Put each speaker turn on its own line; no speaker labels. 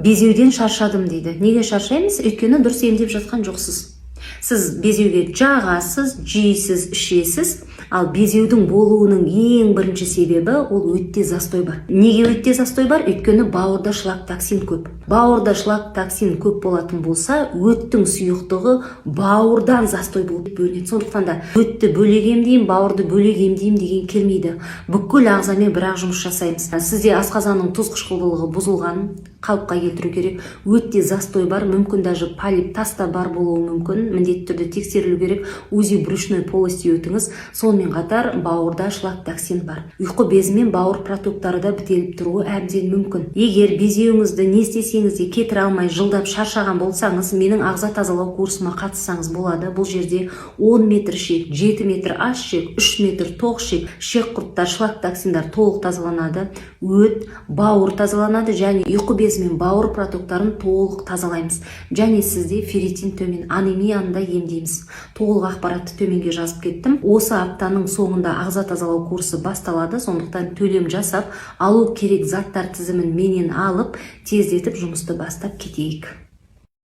Безеуден шаршадым дейді. Неге шаршаймыз? Өйткені дұрыс емдеп жатқан жоқсыз. Сіз безеуге жағасыз, жейсіз, ішесіз, ал безеудің болуының ең бірінші себебі ол өтте застой бар. Неге өтте застой бар? Өйткені бауырда шлак токсин көп. Бауырда шлак токсин көп болатын болса, өттің сұйықтығы бауырдан застой болып бөлінеді. Сондықтан да өтті бөлек емдеймін, бауырды бөлек емдеймін деген келмейді. Бүкіл ағзамен бір-ақ жұмыс жасаймыз. Сізде асқазанның тұз қышқылдылығы бұзылғанын қалыпқа келтіру керек. Өтте застой бар, мүмкін даже полип таста бар болуы мүмкін. Міндетті түрде тексерілу керек. УЗИ брюшной полости өтіңіз. Сонымен қатар бауырда шлак токсин бар. Ұйқы безі мен бауыр протоктары да бітеліп тұруы әбден мүмкін. Егер безеуіңізді не істесеңіз де кетіре алмай жылдап шаршаған болсаңыз, менің ағза тазалау курсыма қатыссаңыз болады. Бұл жерде 10 метр шек, 7 метр аш шек, 3 метр тоқ шек, шек құрттар, шлак токсиндар толық тазаланады. Өт, бауыр тазаланады және ұйқы безі мен бауыр протоктарын толық тазалаймыз. Және сізде ферритин төмен, анемияны да емдейміз. Толық ақпаратты төменге жазып кеттім. Осы аптаның соңында ағза тазалау курсы басталады. Сондықтан төлем жасап, алу керек заттар тізімін менен алып, тездетіп жұмысты бастап кетейік.